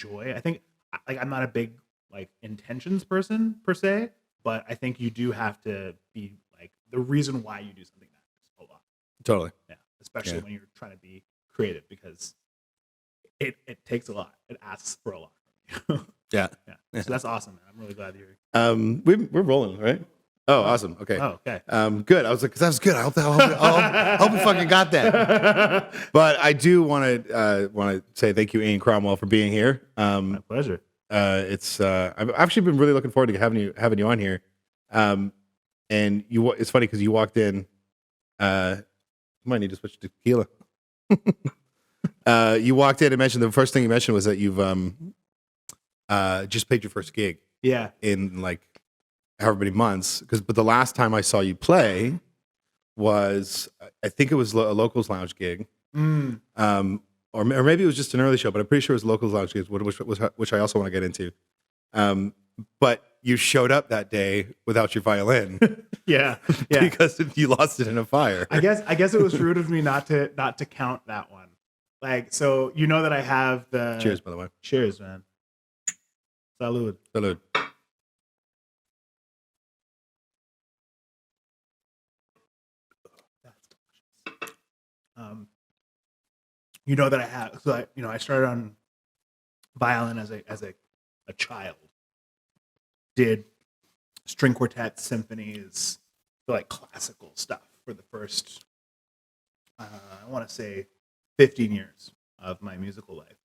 joy. I think like I'm not a big like intentions person per se, but I think you do have to be like the reason why you do something matters a lot. Totally. Yeah, especially when you're trying to be creative because it takes a lot. It asks for a lot from you. Yeah. So that's awesome, man. I'm really glad you're. We're rolling, right? Oh, awesome. Okay. Oh, okay. Good. I was like, 'cause that was good. I hope we fucking got that. But I do want to say thank you, Ian Cromwell, for being here. My pleasure. I've actually been really looking forward to having you on here. And it's funny because you walked in. You might need to switch to tequila. You walked in and mentioned the first thing you mentioned was that you've just played your first gig. Yeah. In like however many months. But the last time I saw you play was, I think it was a Locals Lounge gig. Or maybe it was just an early show, but I'm pretty sure it was Locals Lounge gig, which I also want to get into. But you showed up that day without your violin. Yeah. Because you lost it in a fire. I guess it was rude of me not to count that one. Like, so you know that I have the Cheers, by the way. Cheers, man. Salud. Salud. You know that I have. So I started on violin as a child. Did string quartets, symphonies, like classical stuff for the first, I want to say, 15 years of my musical life.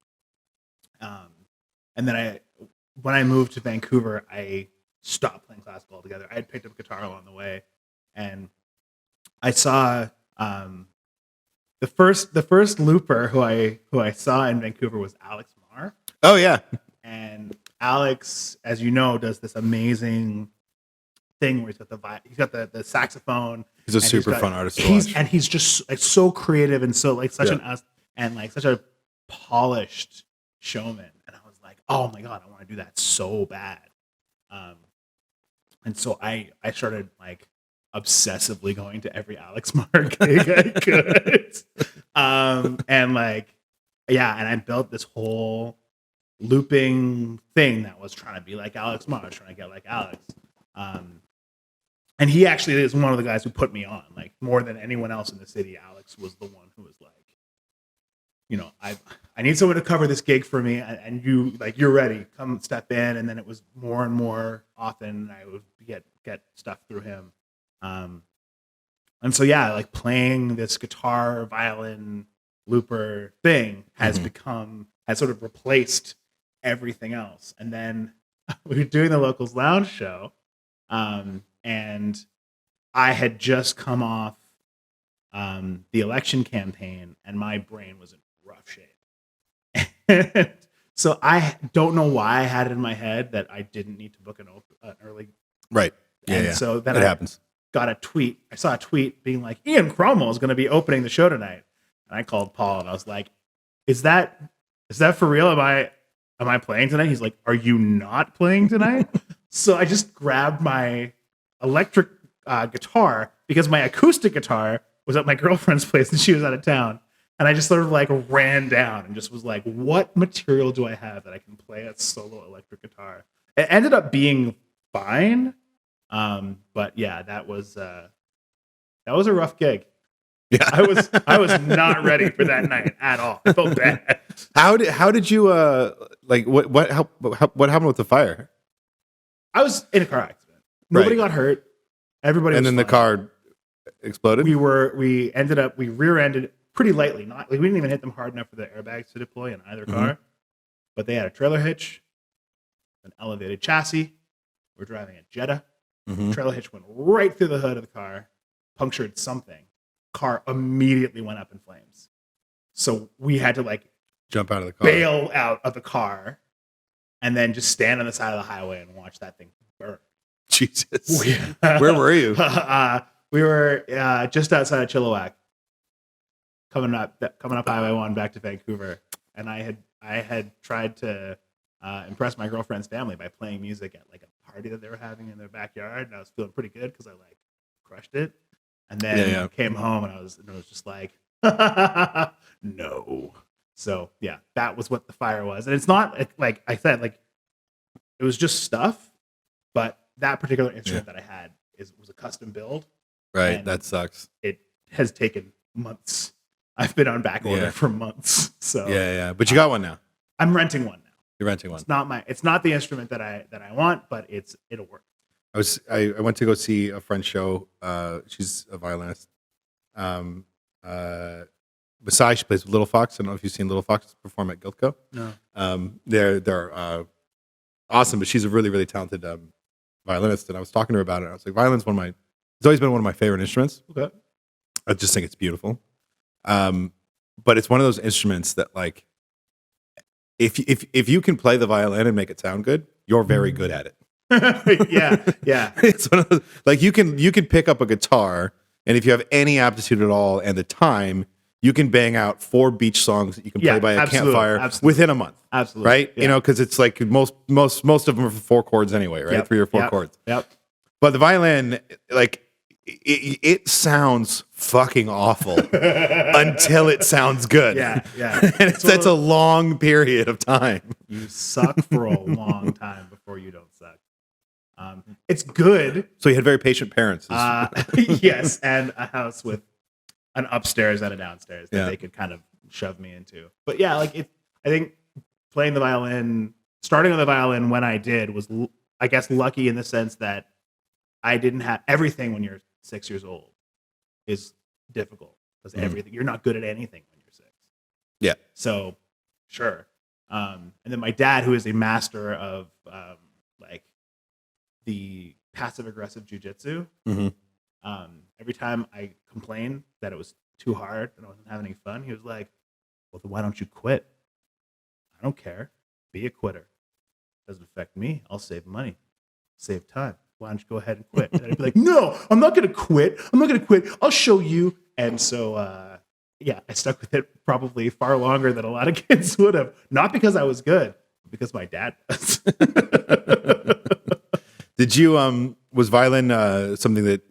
And then when I moved to Vancouver, I stopped playing classical altogether. I had picked up guitar along the way, and I saw the first looper who I saw in Vancouver was Alex Marr. Oh yeah, and Alex, as you know, does this amazing thing where he's got the saxophone. He's a super fun artist to watch. And he's just like so creative and so like such such a polished showman. And I was like, oh my god, I want to do that so bad. And so I started like obsessively going to every Alex Marr gig I could. And like, yeah, and I built this whole looping thing that was trying to be like Alex Marr, trying to get like Alex. And he actually is one of the guys who put me on, like more than anyone else in the city. Alex was the one who was like, you know, I need someone to cover this gig for me, and you're ready, come step in. And then it was more and more often I would get stuff through him. And so yeah, like playing this guitar, violin, looper thing has sort of replaced everything else. And then we were doing the Locals Lounge show, and I had just come off the election campaign, and my brain was in rough shape. And so I don't know why I had it in my head that I didn't need to book an early. Right. And so then it happens. Got a tweet. I saw a tweet being like, Ian Cromwell is going to be opening the show tonight. And I called Paul and I was like, is that for real? Am I playing tonight? He's like, are you not playing tonight? So I just grabbed my electric guitar because my acoustic guitar was at my girlfriend's place and she was out of town. And I just sort of like ran down and just was like, what material do I have that I can play a solo electric guitar? It ended up being fine. But yeah, that was a rough gig. Yeah, I was not ready for that night at all. I felt bad. How did you like what happened with the fire? I was in a car accident. Nobody got hurt. Everybody. And was then fine. The car exploded. We rear-ended pretty lightly. Not like we didn't even hit them hard enough for the airbags to deploy in either car. But they had a trailer hitch, an elevated chassis. We're driving a Jetta. Trailer hitch went right through the hood of the car, punctured something. Car immediately went up in flames. So we had to like jump out of the car, bail out of the car, and then just stand on the side of the highway and watch that thing burn. Jesus. Where were you? We were just outside of Chilliwack, coming up Highway 1 back to Vancouver. And I had tried to impress my girlfriend's family by playing music at like a party that they were having in their backyard, and I was feeling pretty good because I like crushed it. And then came home and I was just like, no. So yeah, that was what the fire was. And it's not like I said, like it was just stuff, but that particular instrument that I had was a custom build. Right. That sucks. It has taken months. I've been on back order for months. So yeah. But you got one now. I'm renting one now. You're renting one. It's not the instrument that I want, but it'll work. I went to go see a friend's show. She's a violinist. Besides, she plays with Little Fox. I don't know if you've seen Little Fox perform at Guildco. No. They're awesome, but she's a really, really talented violinist. And I was talking to her about it. I was like, violin's it's always been one of my favorite instruments. Okay. I just think it's beautiful. But it's one of those instruments that, like, if you can play the violin and make it sound good, you're very good at it. yeah. It's one of those, like, you can pick up a guitar, and if you have any aptitude at all and the time, you can bang out 4 beach songs that you can play by a campfire within a month. Absolutely. Right? Yeah. You know, because it's like most of them are 4 chords anyway, right? Yep. 3 or 4 chords. Yep. But the violin, like, it sounds fucking awful until it sounds good. Yeah. And that's a long period of time. You suck for a long time before you don't suck. It's good. So you had very patient parents. Yes, and a house with an upstairs and a downstairs that they could kind of shove me into. But yeah, like I think starting on the violin when I did was, I guess, lucky in the sense that I didn't have everything. When you're 6 years old is difficult because everything, you're not good at anything when you're 6. Yeah. So sure. And then my dad, who is a master of like the passive aggressive jujitsu, every time I complained that it was too hard and I wasn't having any fun, he was like, well, then why don't you quit? I don't care. Be a quitter. Doesn't affect me. I'll save money, save time. Why don't you go ahead and quit? And I'd be like, no, I'm not going to quit. I'll show you. And so, I stuck with it probably far longer than a lot of kids would have. Not because I was good, but because my dad was. Did you, was violin something that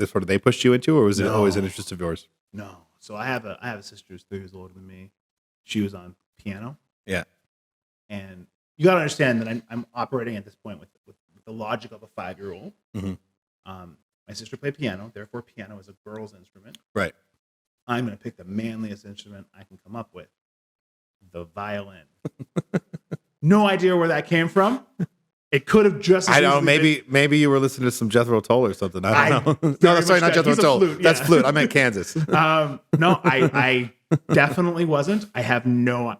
sort of they pushed you into, or was it always an interest of yours? No. So I have a sister who's 3 years older than me. She was on piano. Yeah. And you got to understand that I'm operating at this point with the logic of a 5-year-old. My sister played piano, therefore piano is a girl's instrument. Right. I'm going to pick the manliest instrument I can come up with, the violin. No idea where that came from. It could have just. I don't know. Maybe you were listening to some Jethro Tull or something. I don't know. No, sorry, not Jethro Tull. That's flute. I meant Kansas. No, I definitely wasn't. I have no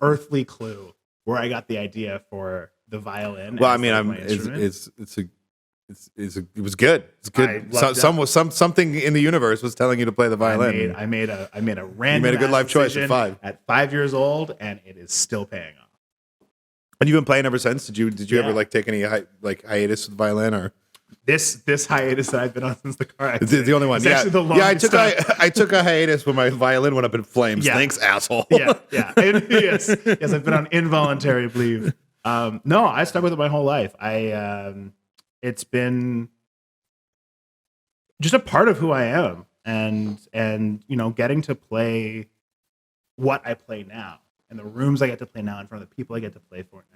earthly clue where I got the idea for the violin. Well, I mean, it was good. It's good. Something in the universe was telling you to play the violin. I made a random. You made a good life choice at 5. At 5 years old, and it is still paying off. And you've been playing ever since? Did you ever like take any hiatus with the violin, or this hiatus that I've been on since the car accident? It's the only one. I took a hiatus when my violin went up in flames. Yeah. Thanks, asshole. Yeah. Yes, I've been on involuntary leave. No, I stuck with it my whole life. It's been just a part of who I am, and getting to play what I play now, and the rooms I get to play now in front of the people I get to play for now.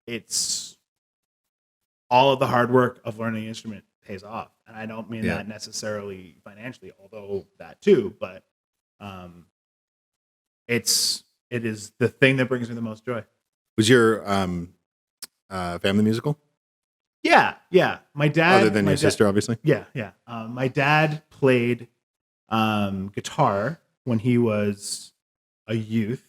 It's all of the hard work of learning an instrument pays off. And I don't mean that necessarily financially, although that too, but it is the thing that brings me the most joy. Was your family musical? Yeah. My dad, other than your sister, obviously. Yeah. My dad played guitar when he was a youth,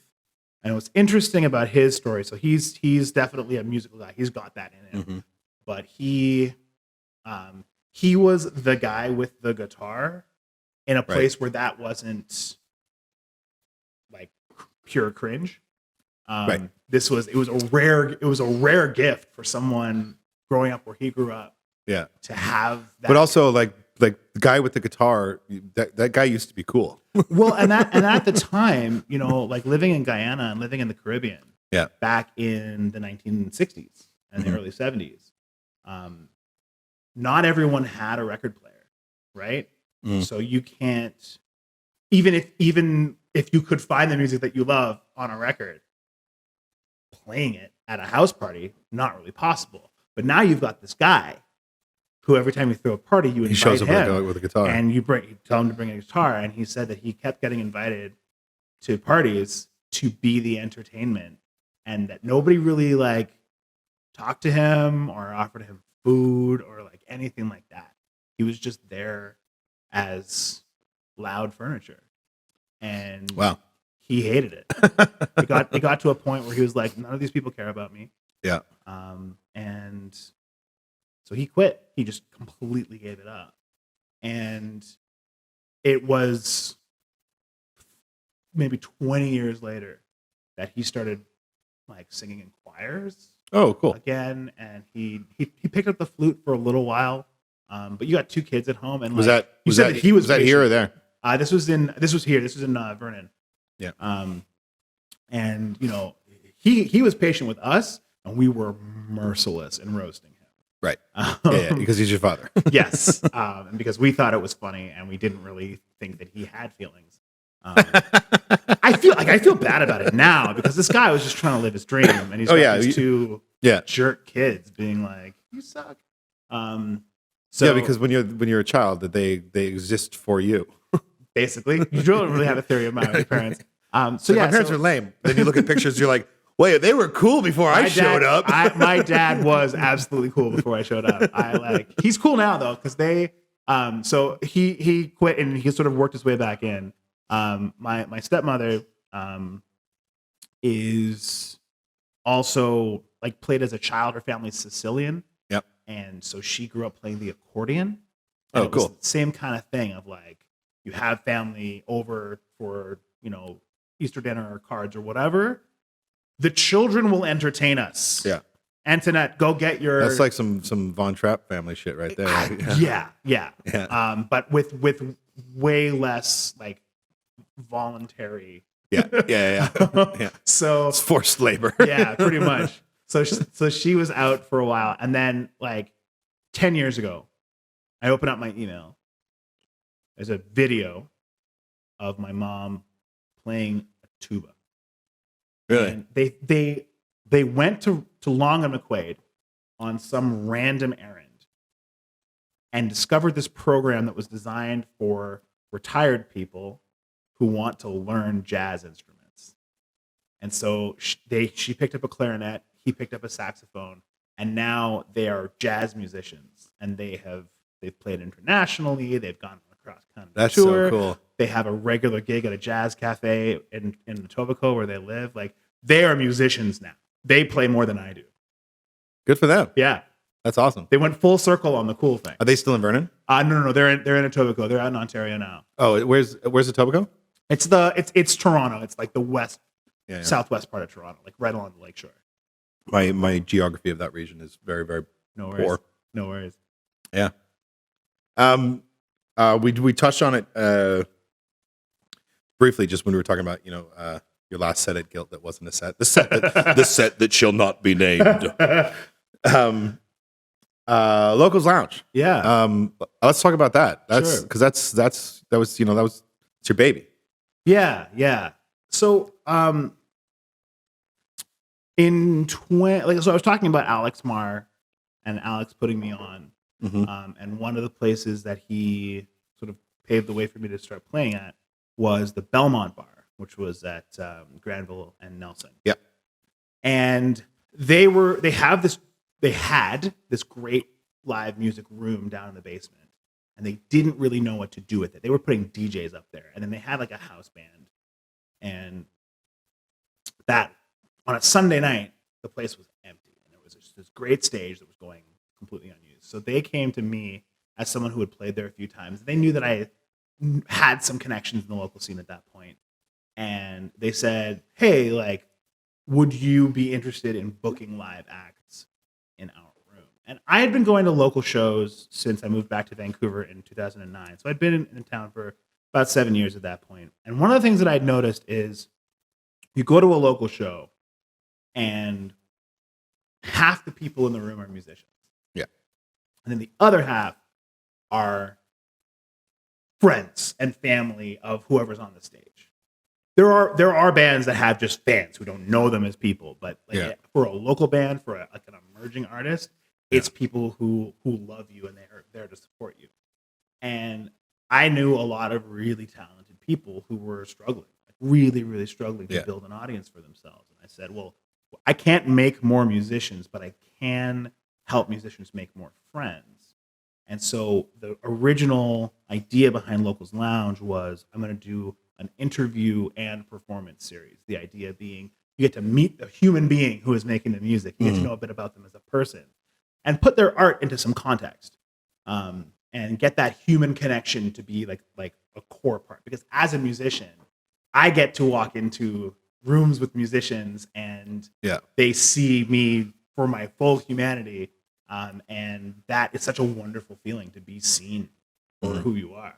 and what's interesting about his story, so he's definitely a musical guy. He's got that in him, but he was the guy with the guitar in a place where that wasn't like pure cringe. It was a rare gift for someone growing up where he grew up. Yeah, to have that. But also like the guy with the guitar, that guy used to be cool. Well, and at the time, like living in Guyana and living in the Caribbean, back in the 1960s and the early 70s, not everyone had a record player, right? So you can't, even if you could find the music that you love on a record, playing it at a house party, not really possible. But now you've got this guy who every time you throw a party, you invite He shows up him with a guitar. and you tell him to bring a guitar. And he said that he kept getting invited to parties to be the entertainment, and that nobody really like talked to him or offered him food or like anything like that. He was just there as loud furniture, and Wow. he hated it. It got to a point where he was like, none of these people care about me. Yeah. And so he quit. He just completely gave it up. And it was maybe 20 years later that he started like singing in choirs. Oh, cool. Again, and he picked up the flute for a little while. But you got 2 kids at home, and Was like, that here or there? This was here. This was in Vernon. Yeah. And you know, he was patient with us, and we were merciless in roasting him. Right. Yeah, because he's your father. Yes. And because we thought it was funny, and we didn't really think that he had feelings. I feel bad about it now because this guy was just trying to live his dream, and he's got these 2 jerk kids being like, "You suck." So because when you're a child, that they exist for you. Basically, you don't really have a theory of my parents. My parents are lame. Then you look at pictures, you're like, wait, they were cool before I showed up. My dad was absolutely cool before I showed up. He's cool now though, because they so he quit and he sort of worked his way back in. My stepmother is also like played as a child. Her family's Sicilian. Yep. And so she grew up playing the accordion. Oh, cool. Same kind of thing of like, you have family over for, you know, Easter dinner or cards or whatever. The children will entertain us. Yeah. Antoinette, go get your... That's like some Von Trapp family shit right there. Yeah. But with way less like voluntary. Yeah. So it's forced labor. Yeah, pretty much. So she was out for a while, and then like 10 years ago, I open up my email. There's a video of my mom playing a tuba. Really? And they went to Long and McQuaid on some random errand and discovered this program that was designed for retired people who want to learn jazz instruments. And so she picked up a clarinet, he picked up a saxophone, and now they are jazz musicians, and they've played internationally. They've gone on a cross-country tour. That's so cool. They have a regular gig at a jazz cafe in Etobicoke where they live. Like, they are musicians now. They play more than I do. Good for them. Yeah. That's awesome. They went full circle on the cool thing. Are they still in Vernon? No. They're in Etobicoke. They're out in Ontario now. Oh, where's Etobicoke? It's Toronto. It's like the west, southwest part of Toronto, like right along the lakeshore. My geography of that region is very, very poor. No worries. Yeah. We touched on it briefly just when we were talking about, your last set at Guilt that wasn't a set. The set that shall not be named. Locals Lounge. Yeah. Let's talk about that. That's sure. Because that was it's your baby. Yeah. So so I was talking about Alex Marr and Alex putting me on. Mm-hmm. And one of the places that he sort of paved the way for me to start playing at was the Belmont Bar, which was at Granville and Nelson. Yep. And they had this great live music room down in the basement, and they didn't really know what to do with it. They were putting DJs up there, and then they had like a house band, and that on a Sunday night, the place was empty, and there was this great stage that was going completely unused. So they came to me as someone who had played there a few times. They knew that I had some connections in the local scene at that point. And they said, hey, like, would you be interested in booking live acts in our room? And I had been going to local shows since I moved back to Vancouver in 2009. So I'd been in town for about 7 years at that point. And one of the things that I'd noticed is you go to a local show and half the people in the room are musicians. Yeah. And then the other half are friends and family of whoever's on the stage. there are bands that have just fans who don't know them as people, but like for a local band, for like an emerging artist, it's people who love you and they're there to support you. And I knew a lot of really talented people who were struggling, like really, really struggling to build an audience for themselves. And I said, well, I can't make more musicians, but I can help musicians make more friends. And so the original idea behind Locals Lounge was I'm going to do an interview and performance series. The idea being you get to meet the human being who is making the music. You get to know a bit about them as a person and put their art into some context, and get that human connection to be like a core part. Because as a musician, I get to walk into rooms with musicians and they see me for my full humanity. And that is such a wonderful feeling to be seen for who you are.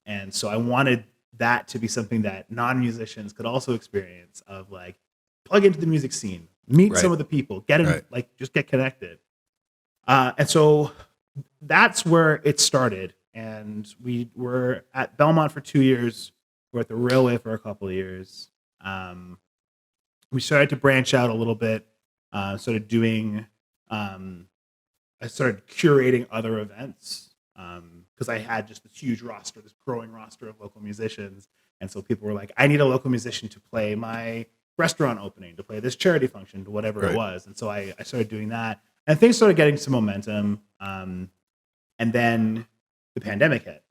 And so I wanted that to be something that non-musicians could also experience, of like plug into the music scene, meet some of the people, get in, like just get connected. And so that's where it started. And we were at Belmont for 2 years. We're at the Railway for a couple of years. We started to branch out a little bit, started doing, I started curating other events, because I had just this huge roster, this growing roster of local musicians. And so people were like, I need a local musician to play my restaurant opening, to play this charity function, to whatever it was. And so I started doing that. And things started getting some momentum. And then the pandemic hit.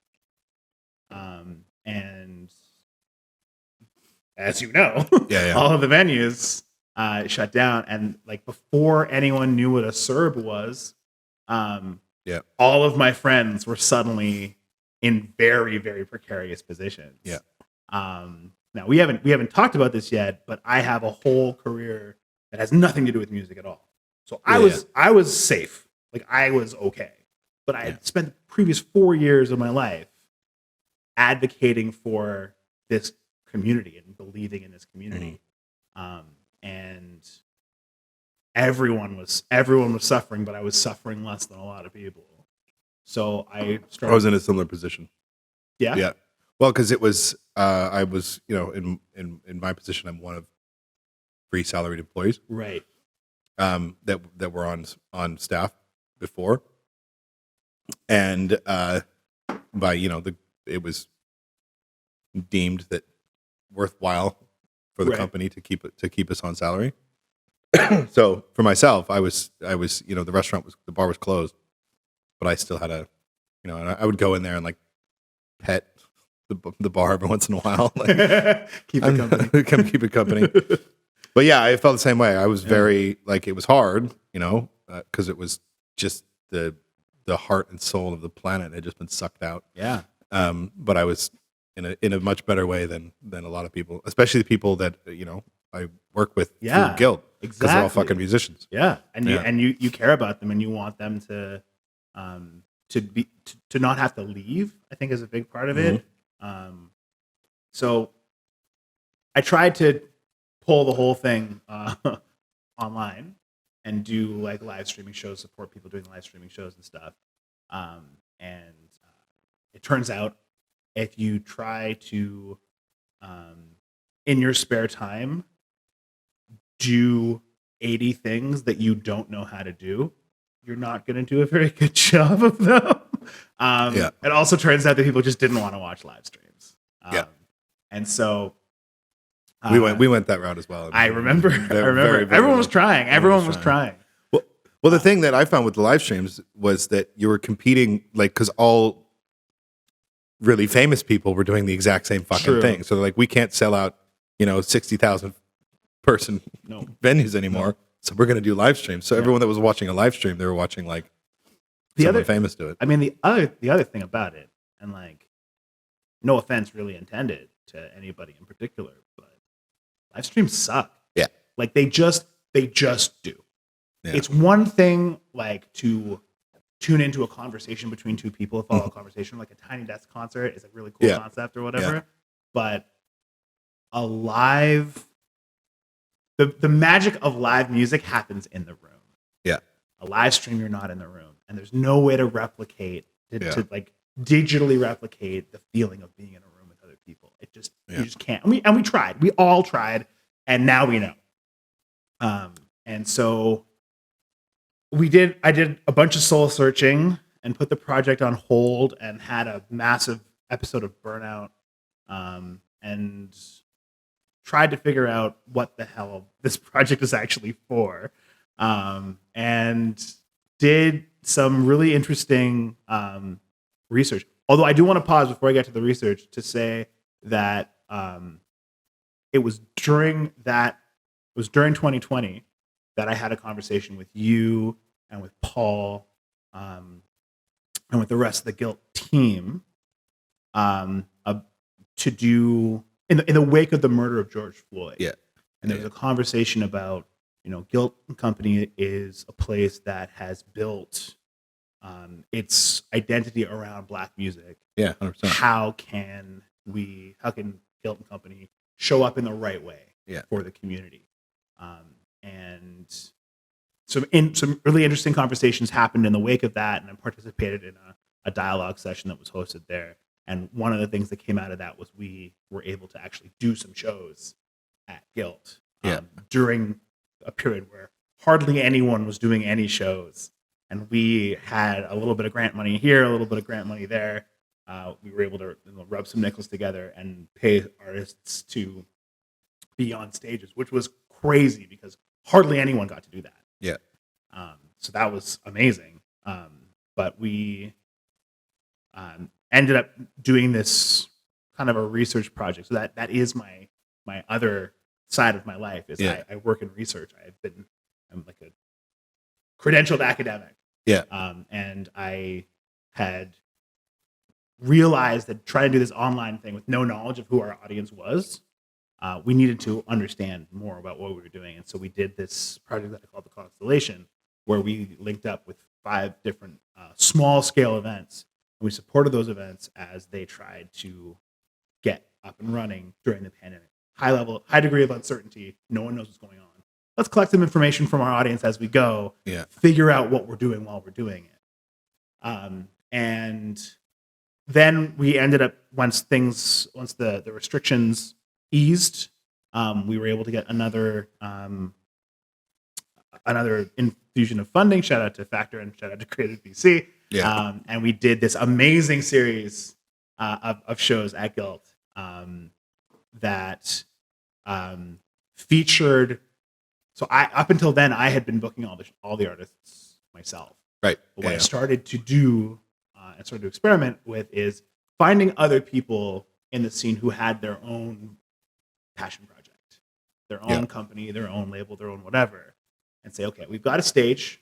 And as you know, all of the venues shut down. And like before anyone knew what a Serb was, all of my friends were suddenly in very, very precarious positions. Now we haven't talked about this yet, but I have a whole career that has nothing to do with music at all. So I was safe. Like I was okay. But I had spent the previous 4 years of my life advocating for this community and believing in this community. And everyone was suffering, but I was suffering less than a lot of people. So I was in a similar position. Yeah. Well, because it was I was, in my position, I'm one of 3 salaried employees, right? That were on staff before, and by it was deemed that worthwhile for the company to keep us on salary. So for myself, I was the bar was closed, but I still had and I would go in there and like pet the bar every once in a while, like keep it company. Keep it company. But yeah, I felt the same way. I was very like, it was hard, because it was just the heart and soul of the planet had just been sucked out. Yeah. But I was in a much better way than a lot of people, especially the people that I work with through Guild, because they're all fucking musicians. Yeah, and you care about them and you want them to not have to leave. I think is a big part of it. So I tried to pull the whole thing online and do like live streaming shows, support people doing live streaming shows and stuff. And it turns out if you try to, in your spare time, do 80 things that you don't know how to do, you're not going to do a very good job of them. It also turns out that people just didn't want to watch live streams. And so we went that route as well. I remember. Everyone was trying. Everyone was trying. Well, the thing that I found with the live streams was that you were competing, like, because all really famous people were doing the exact same fucking thing. So like, we can't sell out, 60,000 person venues anymore. So we're going to do live streams. So everyone that was watching a live stream, they were watching like someone famous do it. I mean, the other thing about it, and like, no offense really intended to anybody in particular, but live streams suck. Yeah. Like they just do. Yeah. It's one thing like to tune into a conversation between two people, follow a conversation, like a Tiny Desk concert is a really cool concept or whatever. Yeah. But a live, the magic of live music happens in the room. Yeah. A live stream, you're not in the room, and there's no way to replicate to like digitally replicate the feeling of being in a room with other people. It just Yeah. you just can't. And we tried. We all tried, and now we know. And so I did a bunch of soul searching and put the project on hold and had a massive episode of burnout, and tried to figure out what the hell this project is actually for, and did some really interesting research. Although I do want to pause before I get to the research to say that it was during 2020 that I had a conversation with you and with Paul, and with the rest of the Guilt team, to do in the wake of the murder of George Floyd. Yeah. And there was a conversation about, Guilt and Company is a place that has built its identity around Black music. Yeah, 100%. How can Guilt and Company show up in the right way for the community? And some really interesting conversations happened in the wake of that, and I participated in a dialogue session that was hosted there. And one of the things that came out of that was we were able to actually do some shows at Guilt during a period where hardly anyone was doing any shows. And we had a little bit of grant money here, a little bit of grant money there. We were able to rub some nickels together and pay artists to be on stages, which was crazy because hardly anyone got to do that. Yeah. So that was amazing. But we ended up doing this kind of a research project. So that is my other side of my life is I work in research. I'm like a credentialed academic. Yeah. And I had realized that trying to do this online thing with no knowledge of who our audience was, we needed to understand more about what we were doing. And so we did this project that I called the Constellation, where we linked up with 5 different small scale events. And we supported those events as they tried to get up and running during the pandemic. High degree of uncertainty. No one knows what's going on. Let's collect some information from our audience as we go. Yeah. Figure out what we're doing while we're doing it. And then we ended up once the restrictions eased, we were able to get another infusion of funding. Shout out to Factor and shout out to Creative BC. Yeah. And we did this amazing series of shows at Guilt that featured. So up until then, I had been booking all the artists myself. Right. But what I started to do and started to experiment with is finding other people in the scene who had their own passion project, their own company, their own label, their own whatever, and say, okay, we've got a stage,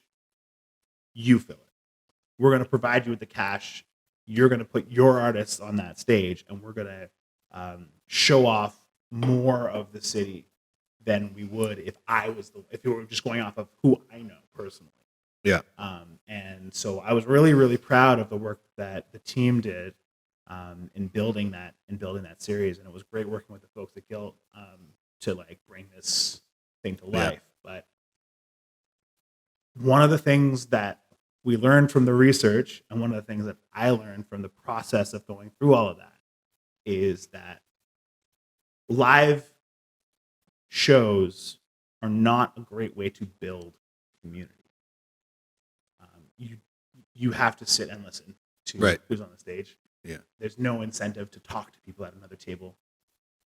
you fill it. We're going to provide you with the cash. You're going to put your artists on that stage, and we're going to show off more of the city than we would if we were just going off of who I know personally. Yeah. And so I was really, really proud of the work that the team did in building that series, and it was great working with the folks at Guilt to bring this thing to life. But one of the things that we learned from the research, and one of the things that I learned from the process of going through all of that, is that live shows are not a great way to build community. You have to sit and listen to who's on the stage. Yeah. There's no incentive to talk to people at another table.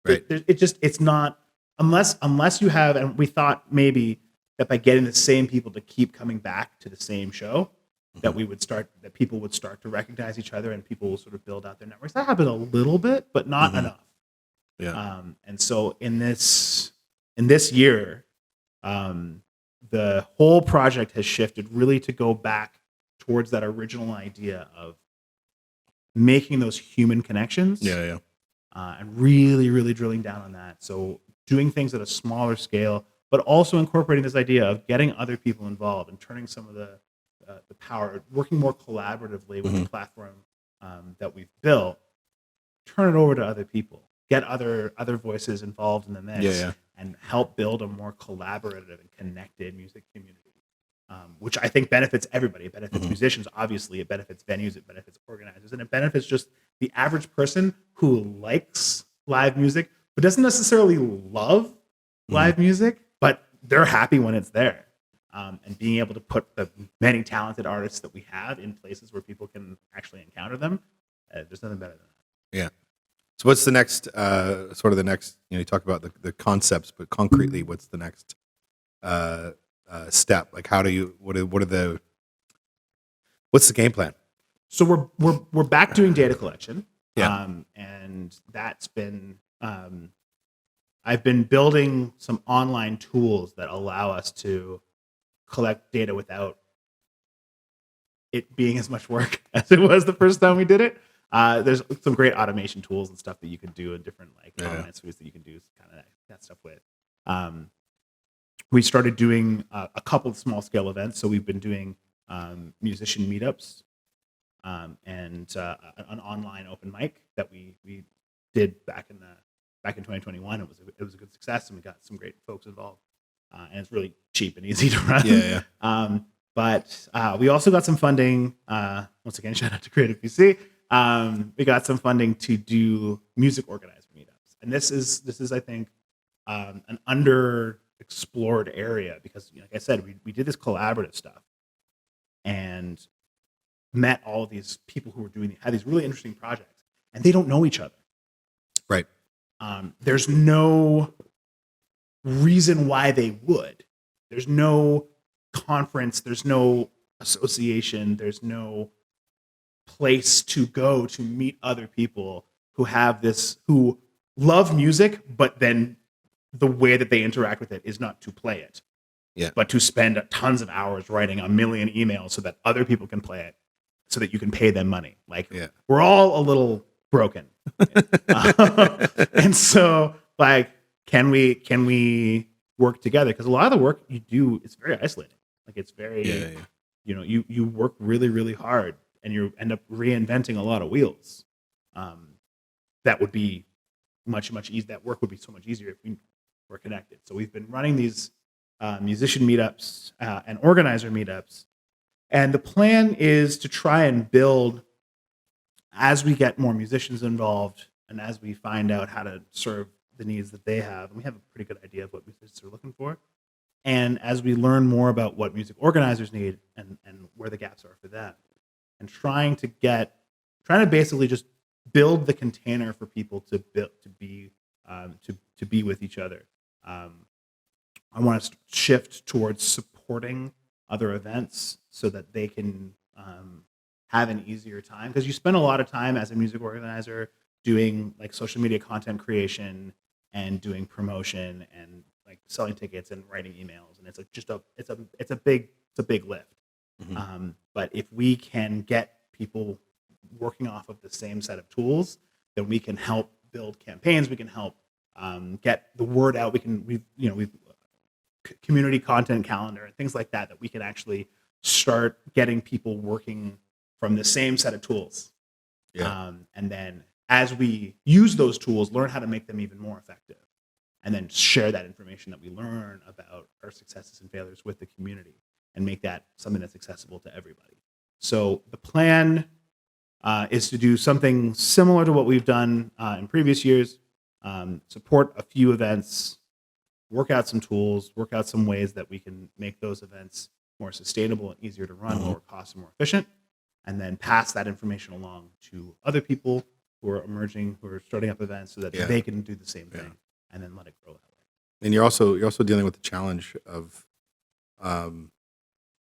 Right. It's not unless you have, and we thought maybe that by getting the same people to keep coming back to the same show, that people would start to recognize each other and people will sort of build out their networks. That happened a little bit, but not enough. Yeah. And so in this year, the whole project has shifted really to go back towards that original idea of making those human connections. Yeah. And really, really drilling down on that. So doing things at a smaller scale, but also incorporating this idea of getting other people involved and turning some of the power, working more collaboratively with the platform that we've built, turn it over to other people, get other voices involved in the mix, and help build a more collaborative and connected music community, which I think benefits everybody. It benefits musicians, obviously. It benefits venues. It benefits organizers. And it benefits just the average person who likes live music, but doesn't necessarily love live music, but they're happy when it's there. And being able to put the many talented artists that we have in places where people can actually encounter them, there's nothing better than that. Yeah. So what's the next, sort of the next, you talk about the concepts, but concretely, what's the next step? Like, how do you, what's the game plan? So we're back doing data collection. Yeah. And that's been, I've been building some online tools that allow us to collect data without it being as much work as it was the first time we did it. There's some great automation tools and stuff that you can do in different online suites that you can do kind of that stuff with. We started doing a couple of small scale events. So we've been doing musician meetups and an online open mic that we did back in 2021. It was a good success, and we got some great folks involved. And it's really cheap and easy to run. Yeah. But we also got some funding. Once again, shout out to Creative PC. We got some funding to do music organizer meetups, and this is I think an underexplored area because, like I said, we did this collaborative stuff and met all of these people who had these really interesting projects, and they don't know each other. Right. There's no reason why they would. There's no conference, there's no association, there's no place to go to meet other people who love music, but then the way that they interact with it is not to play it, but to spend tons of hours writing a million emails so that other people can play it, so that you can pay them money. We're all a little broken, and so can we work together? Because a lot of the work you do, it's very isolating. It's very, you work really, really hard, and you end up reinventing a lot of wheels. That would be much easier. That work would be so much easier if we were connected. So we've been running these musician meetups and organizer meetups, and the plan is to try and build, as we get more musicians involved and as we find out how to serve the needs that they have, and we have a pretty good idea of what musicians are looking for. And as we learn more about what music organizers need and where the gaps are for that, and trying to basically just build the container for people to be with each other. I want to shift towards supporting other events so that they can have an easier time, because you spend a lot of time as a music organizer doing social media content creation and doing promotion and selling tickets and writing emails, and it's a big lift. Mm-hmm. But if we can get people working off of the same set of tools, then we can help build campaigns. We can help get the word out. We've community content calendar and things like that we can actually start getting people working from the same set of tools. And then as we use those tools, learn how to make them even more effective, and then share that information that we learn about our successes and failures with the community and make that something that's accessible to everybody. So the plan is to do something similar to what we've done in previous years, support a few events, work out some tools, work out some ways that we can make those events more sustainable and easier to run, lower cost and more efficient, and then pass that information along to other people who are emerging, who are starting up events, so that they can do the same thing, and then let it grow that way. And you're also dealing with the challenge of,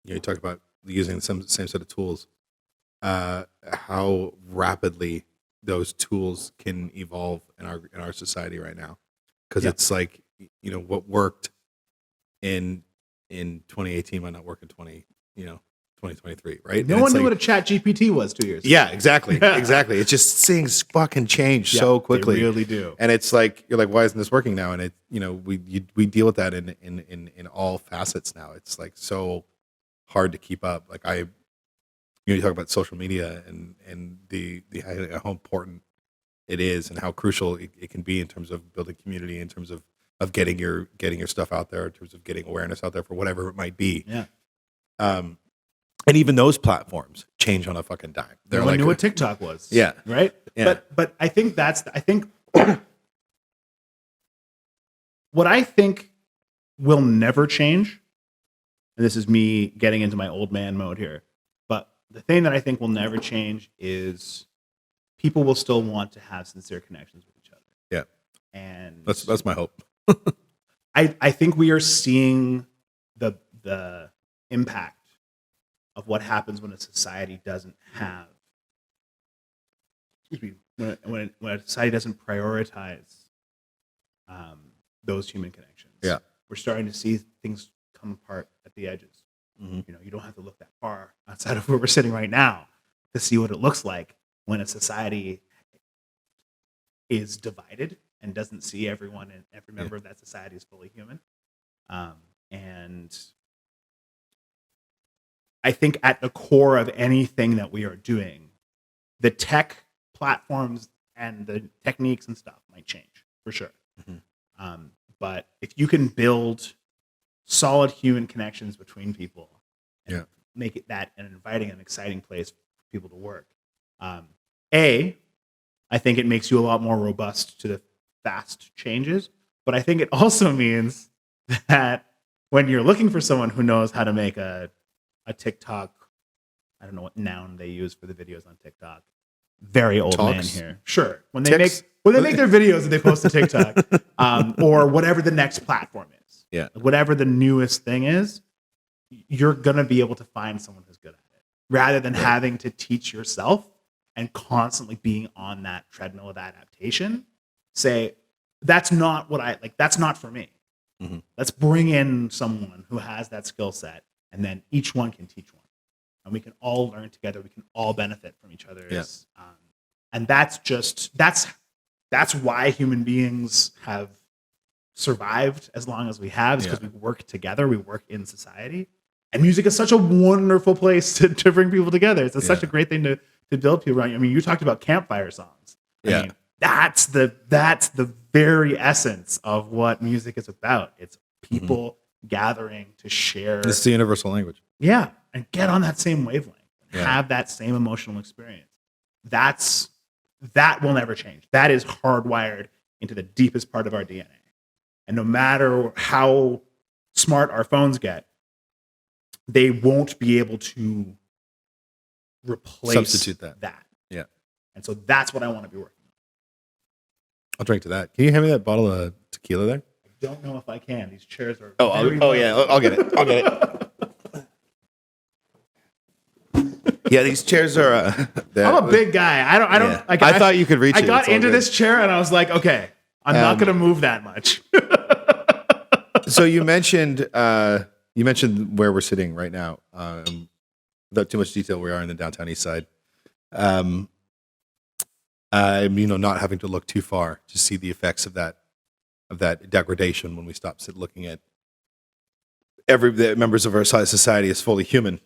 you talked about using the same set of tools, how rapidly those tools can evolve in our society right now, because it's what worked in 2018 might not work in 2023, right? No one knew what a chat GPT was 2 years ago. Yeah, exactly. It's just things fucking change so quickly. They really do. And it's you're like, why isn't this working now? And we deal with that in all facets now. It's so hard to keep up. You talk about social media and how important it is and how crucial it can be in terms of building community, in terms of getting your stuff out there, in terms of getting awareness out there for whatever it might be. Yeah. And even those platforms change on a fucking dime. No one knew what TikTok was. Yeah. Right. Yeah. But I think what I think will never change, and this is me getting into my old man mode here, but the thing that I think will never change is people will still want to have sincere connections with each other. Yeah. And That's my hope. I think we are seeing the impact of what happens when a society doesn't have, excuse me, when a society doesn't prioritize those human connections. Yeah. We're starting to see things come apart at the edges. Mm-hmm. You know, you don't have to look that far outside of where we're sitting right now to see what it looks like when a society is divided and doesn't see everyone and every member of that society is fully human. And I think at the core of anything that we are doing, the tech platforms and the techniques and stuff might change for sure. Mm-hmm. But if you can build solid human connections between people and make it that an inviting and exciting place for people to work, I think it makes you a lot more robust to the fast changes. But I think it also means that when you're looking for someone who knows how to make a TikTok, I don't know what noun they use for the videos on TikTok. Very old man here. Sure. When they make their videos and they post to TikTok, or whatever the next platform is. Yeah. Whatever the newest thing is, you're gonna be able to find someone who's good at it. Rather than having to teach yourself and constantly being on that treadmill of adaptation, say, that's not what I like, that's not for me. Mm-hmm. Let's bring in someone who has that skill set, and then each one can teach one. And we can all learn together. We can all benefit from each other's. And that's why human beings have survived as long as we have, is because we work together. We work in society. And music is such a wonderful place to bring people together. It's such a great thing to build people around. I mean, you talked about campfire songs. I mean, that's the very essence of what music is about. It's people gathering to share. It's the universal language. Yeah. And get on that same wavelength. Have that same emotional experience. That will never change. That is hardwired into the deepest part of our DNA. And no matter how smart our phones get, they won't be able to replace substitute that. Yeah. And so that's what I want to be working on. I'll drink to that. Can you hand me that bottle of tequila there? I don't know if I can. These chairs are I'll get it. Yeah, these chairs are. I'm a big guy. I don't. Yeah. I thought you could reach it. I got into this chair and I was like, okay, I'm not going to move that much. So you mentioned where we're sitting right now. Without too much detail, we are in the downtown east side. Not having to look too far to see the effects of that degradation when we stop looking at the members of our society as fully human.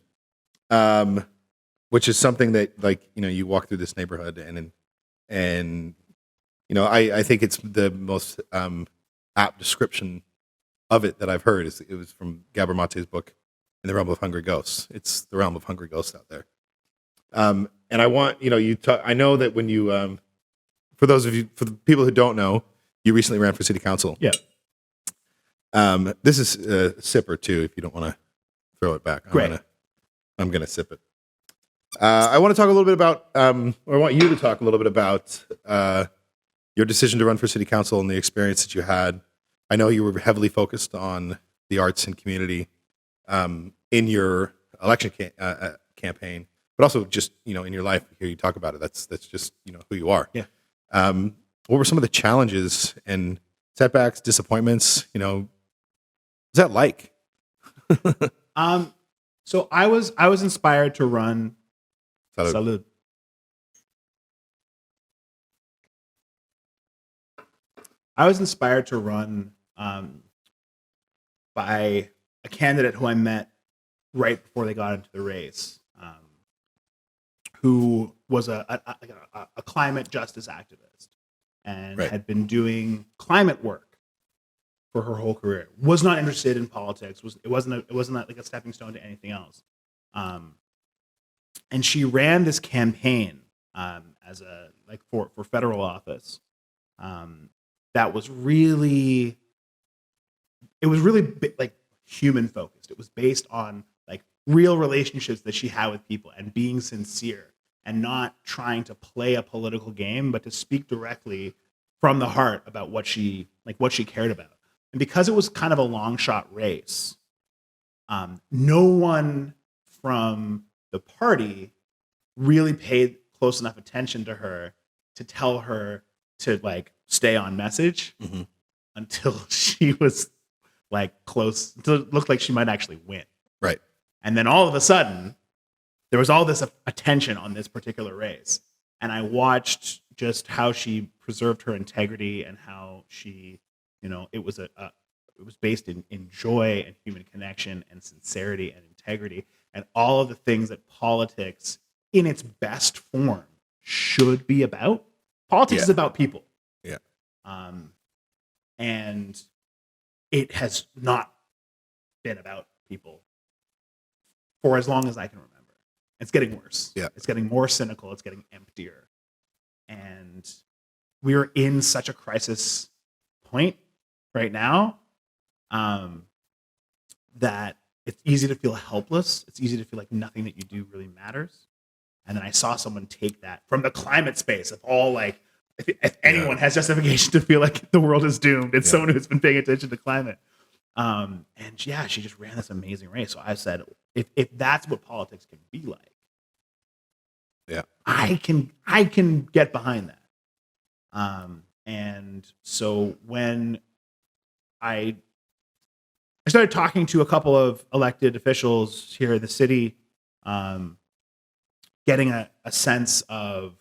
Which is something that, you walk through this neighborhood and I think it's the most apt description of it that I've heard. It was from Gabor Mate's book, In the Realm of Hungry Ghosts. It's the realm of hungry ghosts out there. And I want, I know that when you, for the people who don't know, you recently ran for city council. Yeah. This is a sipper too, if you don't want to throw it back. Great. I'm going to sip it. I want to talk a little bit about, or I want you to talk a little bit about your decision to run for city council and the experience that you had. I know you were heavily focused on the arts and community in your election campaign, but also just in your life. Here you talk about it. That's just who you are. Yeah. What were some of the challenges and setbacks, disappointments? What's that like? So I was inspired to run. Salud. I was inspired to run by a candidate who I met right before they got into the race, who was a climate justice activist and had been doing climate work for her whole career. Was not interested in politics. It wasn't like a stepping stone to anything else. And she ran this campaign as for federal office that was really it was really like human focused. It was based on like real relationships that she had with people and being sincere and not trying to play a political game, but to speak directly from the heart about what she cared about. And because it was kind of a long shot race, no one from the party really paid close enough attention to her to tell her to like stay on message until she was like close, until it looked like she might actually win. Right. And then all of a sudden, there was all this attention on this particular race. And I watched just how she preserved her integrity and how she, it was based in joy and human connection and sincerity and integrity and all of the things that politics in its best form should be about. Politics is about people. Yeah. And it has not been about people for as long as I can remember. It's getting worse. Yeah. It's getting more cynical. It's getting emptier. And we are in such a crisis point right now that it's easy to feel helpless. It's easy to feel like nothing that you do really matters. And then I saw someone take that from the climate space of all like, if anyone has justification to feel like the world is doomed, it's someone who's been paying attention to climate. And she just ran this amazing race. So I said, if that's what politics can be like, I can get behind that. And so when I started talking to a couple of elected officials here in the city, getting a sense of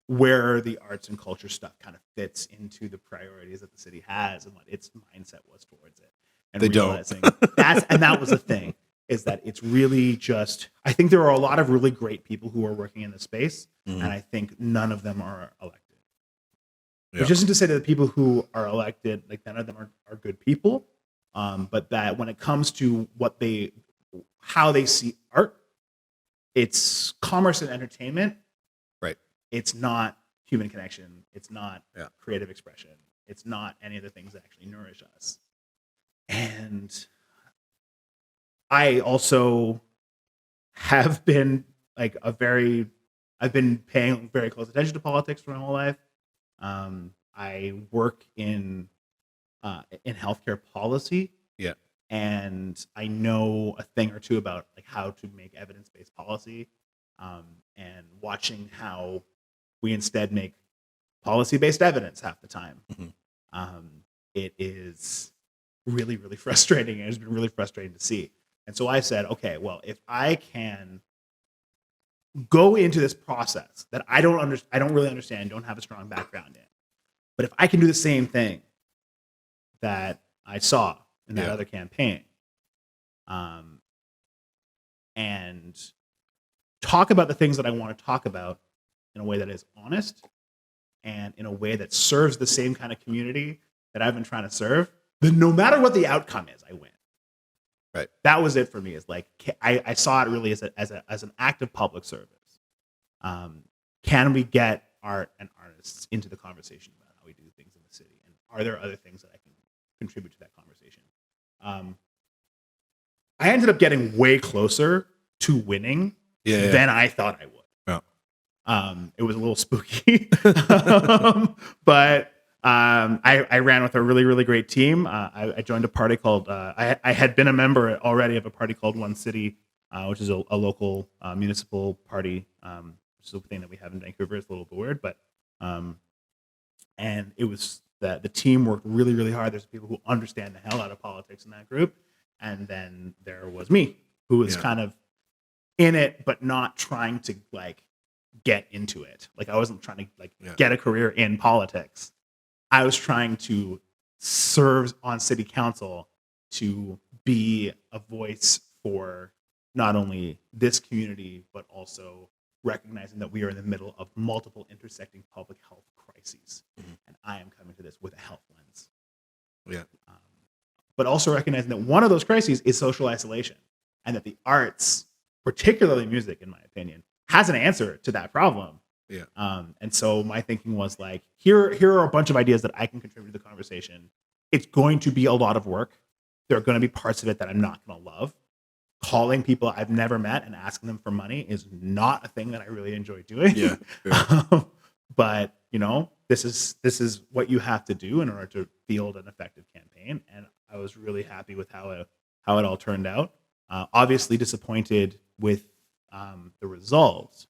where the arts and culture stuff kind of fits into the priorities that the city has and what its mindset was towards it. And they realizing don't. that was the thing, is that it's really just, I think there are a lot of really great people who are working in the space, and I think none of them are elected. Which isn't to say that the people who are elected, like none of them are good people, but that when it comes to how they see art, it's commerce and entertainment. Right. It's not human connection. It's not creative expression. It's not any of the things that actually nourish us. And I also have been I've been paying very close attention to politics for my whole life. I work in healthcare policy. Yeah. And I know a thing or two about like how to make evidence-based policy, and watching how we instead make policy-based evidence half the time. It is really, really frustrating. And it's been really frustrating to see. And so I said, okay, well, if I can go into this process that I don't really understand, don't have a strong background in, but if I can do the same thing that I saw in that other campaign, and talk about the things that I want to talk about in a way that is honest and in a way that serves the same kind of community that I've been trying to serve, then no matter what the outcome is, I win. Right. That was it for me. Is like I saw it really as an act of public service. Can we get art and artists into the conversation about how we do things in the city, and are there other things that I can contribute to that conversation? I ended up getting way closer to winning than I thought I would. It was a little spooky, but I ran with a really, really great team. I joined a party called, I had been a member already of a party called One City, which is a local municipal party, which is a thing that we have in Vancouver. It's a little bit weird, but and it was that the team worked really, really hard. There's people who understand the hell out of politics in that group. And then there was me, who was kind of in it, but not trying to like get into it. Like I wasn't trying to get a career in politics. I was trying to serve on city council to be a voice for not only this community, but also recognizing that we are in the middle of multiple intersecting public health crises. And I am coming to this with a health lens. But also recognizing that one of those crises is social isolation, and that the arts, particularly music, in my opinion, has an answer to that problem. And so my thinking was like, here are a bunch of ideas that I can contribute to the conversation. It's going to be a lot of work. there are going to be parts of it that I'm not going to love. Calling people I've never met and asking them for money is not a thing that I really enjoy doing. Yeah. But this is what you have to do in order to field an effective campaign. And I was really happy with how it all turned out. Obviously disappointed with the results,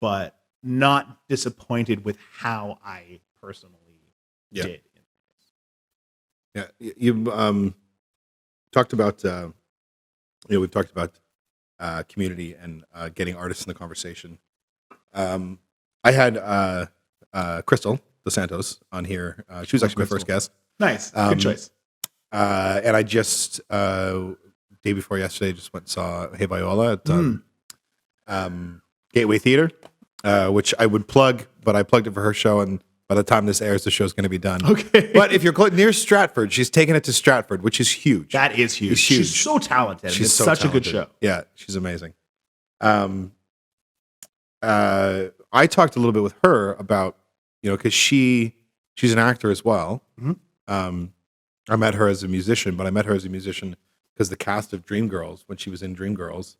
but not disappointed with how I personally did. Yeah, you talked about we've talked about community and getting artists in the conversation. I had Crystal Dos Santos on here. She was actually my first guest. Nice, good choice. And I just day before yesterday just went and saw Hey Viola at Gateway Theater, which I would plug, but I plugged it for her show, and by the time this airs, the show's going to be done. Okay. But if you're near Stratford, she's taken it to Stratford, which is huge. That is huge. It's huge. She's so talented. She's It's so such talented. a good show. Yeah, she's amazing. I talked a little bit with her about, because she's an actor as well. Mm-hmm. I met her as a musician, but I met her as a musician because the cast of Dreamgirls, when she was in Dreamgirls,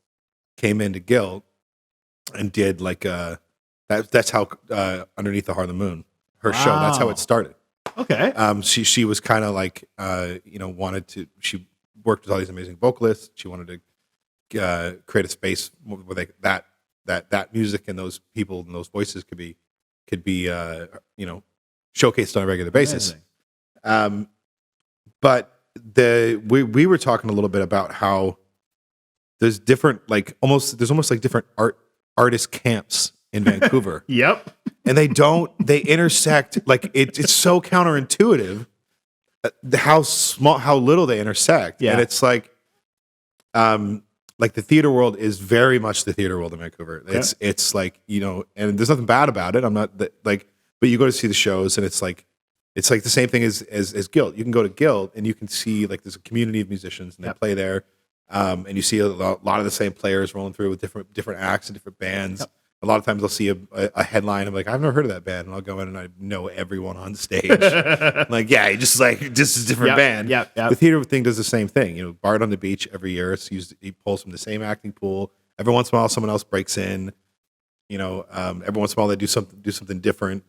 came into Guild and did that's how Underneath the Heart of the Moon, her show. That's how it started. Okay. She was kind of like, wanted to. She worked with all these amazing vocalists. She wanted to create a space where that music and those people and those voices could be showcased on a regular basis. But we were talking a little bit about how there's different there's almost like different artist camps in Vancouver. Yep. And they intersect, it's so counterintuitive how little they intersect. Yeah. And it's like the theater world is very much the theater world in Vancouver. It's like, and there's nothing bad about it. I'm not but you go to see the shows and it's like the same thing as Guild. You can go to Guild and you can see there's a community of musicians and they play there. And you see a lot of the same players rolling through with different acts and different bands. Yep. A lot of times I'll see a headline. I'm like, I've never heard of that band. And I'll go in and I know everyone on stage. I'm just this is a different band. Yep. The theater thing does the same thing. Bard on the Beach every year. He pulls from the same acting pool. Every once in a while, someone else breaks in. Every once in a while they do something different.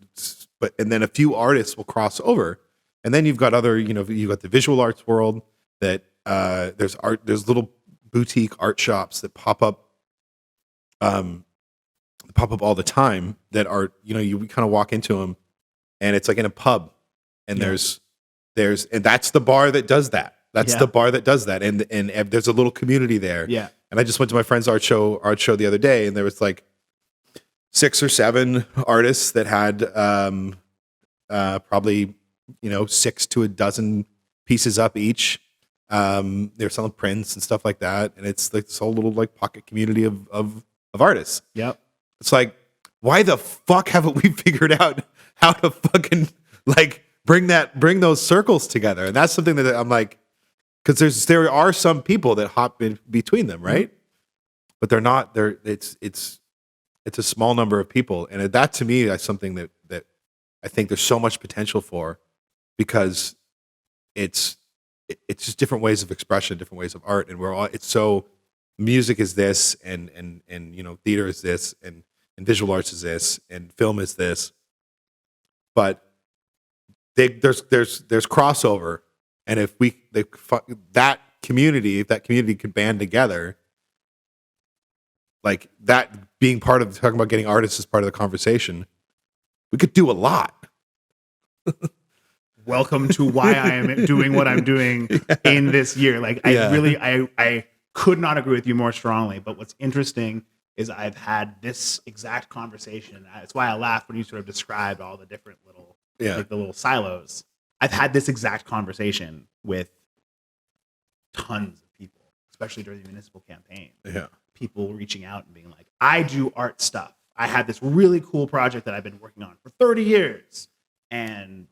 And then a few artists will cross over. And then you've got you've got the visual arts world that there's little boutique art shops that pop up all the time that are, you kind of walk into them and it's like in a pub and there's and that's the bar that does that. That's the bar that does that. And there's a little community there. Yeah. And I just went to my friend's art show the other day and there was 6 or 7 artists that had probably 6 to a dozen pieces up each. They're selling prints and stuff like that, and it's this whole little pocket community of artists. Yep. It's why the fuck haven't we figured out how to fucking bring those circles together? And that's something that I'm because there are some people that hop in between them, right? Mm-hmm. But they're not. It's a small number of people, and that to me is something that I think there's so much potential for, because it's just different ways of expression, different ways of art, and music is this, and theater is this, and visual arts is this, and film is this, but there's crossover, and if that community could band together, that being part of talking about getting artists as part of the conversation, we could do a lot. Welcome to why I am doing what I'm doing in this year. I could not agree with you more strongly. But what's interesting is I've had this exact conversation. That's why I laughed when you sort of described all the different little, the little silos. I've had this exact conversation with tons of people, especially during the municipal campaign. Yeah. People reaching out and being like, I do art stuff. I had this really cool project that I've been working on for 30 years. And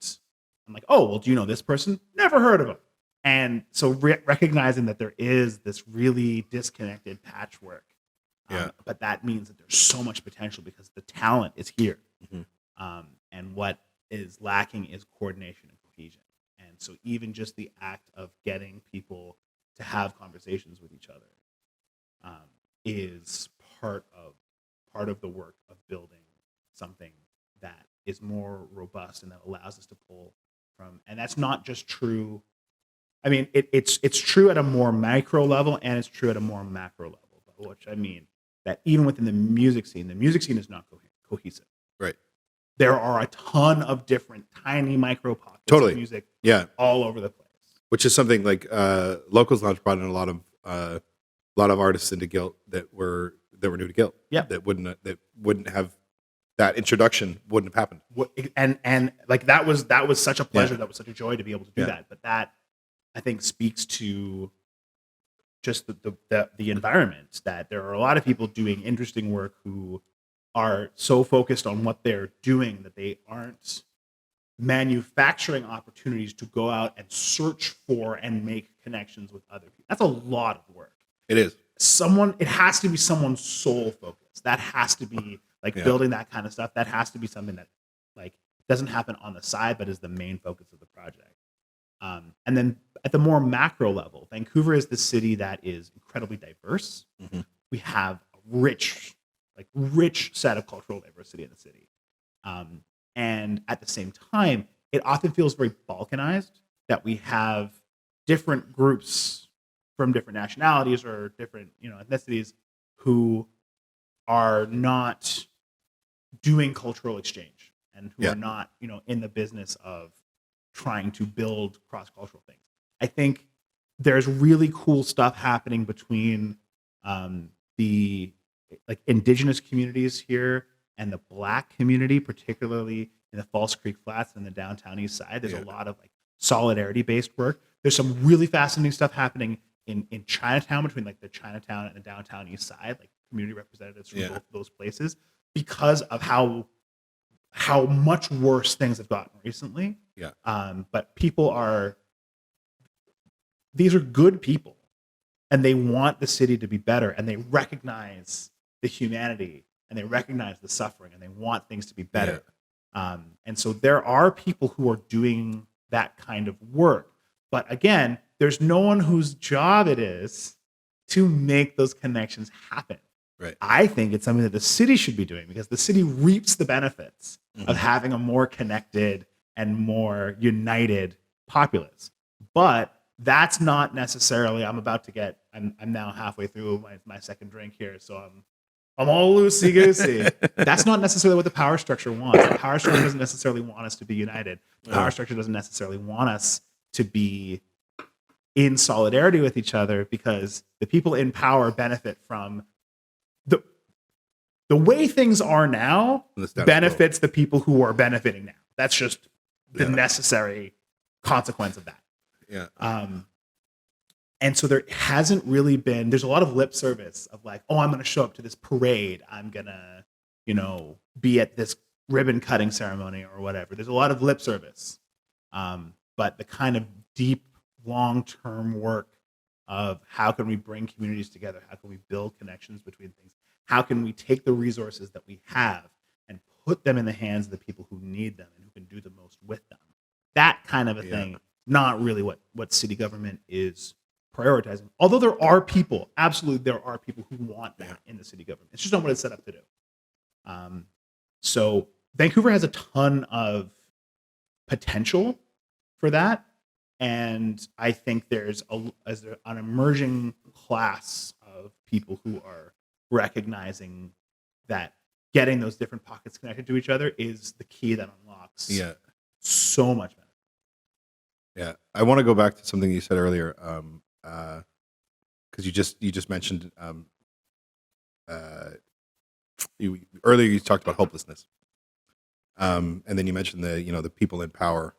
I'm like, oh, well, do you know this person? Never heard of them. And so recognizing that there is this really disconnected patchwork, but that means that there's so much potential because the talent is here. Mm-hmm. And what is lacking is coordination and cohesion. And So even just the act of getting people to have conversations with each other is part of the work of building something that is more robust and that allows us to pull from. And that's not just true. I mean, it's true at a more micro level and it's true at a more macro level. By which I mean that even within the music scene is not cohesive. Right. There are a ton of different tiny micro pockets Totally. of music Yeah. all over the place. Which is something like Locals Lounge brought in a lot of artists into Guilt that were new to Guilt. Yeah. That wouldn't have that introduction wouldn't have happened. And like that was such a pleasure. Yeah. That was such a joy to be able to do Yeah. that. But that I think speaks to just the environment, that there are a lot of people doing interesting work who are so focused on what they're doing that they aren't manufacturing opportunities to go out and search for and make connections with other people. That's a lot of work. It is. It has to be someone's sole focus. That has to be like building that kind of stuff. That has to be something that like doesn't happen on the side, but is the main focus of the project. And then at the more macro level, Vancouver is the city that is incredibly diverse. Mm-hmm. We have a rich set of cultural diversity in the city. And at the same time, it often feels very balkanized, that we have different groups from different nationalities or different, ethnicities who are not doing cultural exchange and who are not, in the business of trying to build cross-cultural things. I think there's really cool stuff happening between the like indigenous communities here and the Black community, particularly in the False Creek Flats and the downtown east side. There's a lot of like solidarity-based work. There's some really fascinating stuff happening in Chinatown, between like the Chinatown and the downtown east side, like community representatives from both of those places, because of how much worse things have gotten recently. Yeah. But these are good people, and they want the city to be better, and they recognize the humanity, and they recognize the suffering, and they want things to be better. And so there are people who are doing that kind of work. But again, there's no one whose job it is to make those connections happen. Right. I think it's something that the city should be doing, because the city reaps the benefits of having a more connected and more united populace. But that's not necessarily, I'm now halfway through my second drink here, so I'm all loosey-goosey. That's not necessarily what the power structure wants. The power structure doesn't necessarily want us to be united. The power structure doesn't necessarily want us to be in solidarity with each other, because the people in power benefit from the way things are now benefits the people who are benefiting now. That's just the necessary consequence of that. Yeah. And so there hasn't really been, there's a lot of lip service of like, oh, I'm going to show up to this parade. I'm going to, be at this ribbon cutting ceremony or whatever. There's a lot of lip service. But the kind of deep, long-term work of how can we bring communities together? How can we build connections between things? How can we take the resources that we have and put them in the hands of the people who need them and who can do the most with them? That kind of a thing, not really what city government is prioritizing. Although there are people who want that in the city government. It's just not what it's set up to do. So Vancouver has a ton of potential for that. And I think there's an emerging class of people who are recognizing that getting those different pockets connected to each other is the key that unlocks so much better. Yeah, I want to go back to something you said earlier, because you just mentioned earlier you talked about hopelessness, and then you mentioned the people in power.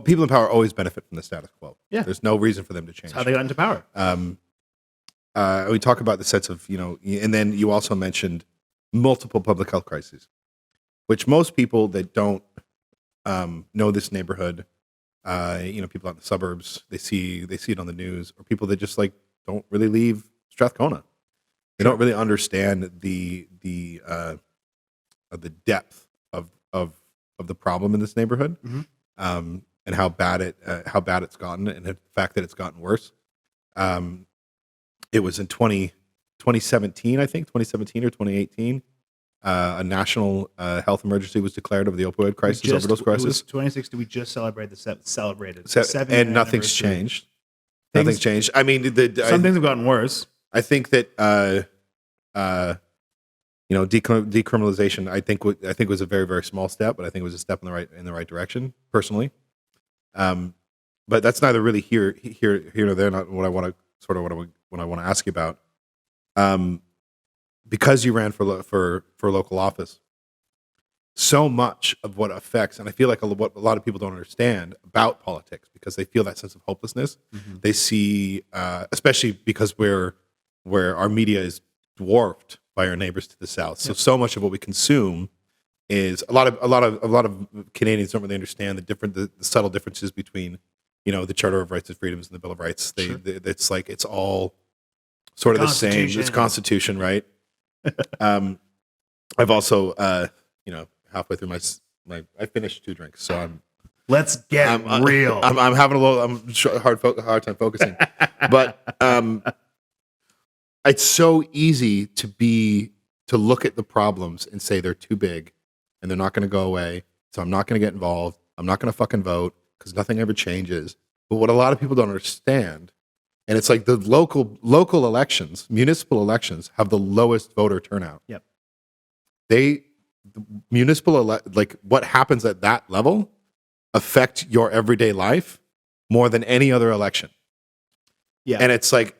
People in power always benefit from the status quo. Yeah, there's no reason for them to change. That's how they got into power. We talk about the sense of and then you also mentioned multiple public health crises, which most people that don't know this neighborhood, people out in the suburbs, they see it on the news, or people that just like don't really leave Strathcona. They don't really understand the depth of the problem in this neighborhood. Mm-hmm. and how bad it's gotten, and the fact that it's gotten worse. It was in 2017, I think 2017 or 2018. A national health emergency was declared over the opioid crisis, overdose It crisis. was 2016. We just celebrated the So- 7th and nothing's anniversary. changed. Nothing's changed. I mean, Some things have gotten worse. I think that decriminalization. I think was a very, very small step, but I think it was a step in the right direction. Personally, but that's neither really here nor there. Not what I want to ask you about. Because you ran for local office, so much of what affects, and I feel like what a lot of people don't understand about politics, because they feel that sense of hopelessness. Mm-hmm. They see, especially because where our media is dwarfed by our neighbors to the south. So much of what we consume is a lot of Canadians don't really understand the subtle differences between, the Charter of Rights and Freedoms and the Bill of Rights. It's like it's all sort of the same. It's Constitution, right? I've also, halfway through I finished 2 drinks, so Let's get real. I'm having a hard time focusing, but it's so easy to look at the problems and say they're too big and they're not going to go away. So I'm not going to get involved. I'm not going to fucking vote because nothing ever changes. But what a lot of people don't understand, and it's like the local elections, municipal elections, have the lowest voter turnout. Yep. What happens at that level affect your everyday life more than any other election. Yeah. And it's like,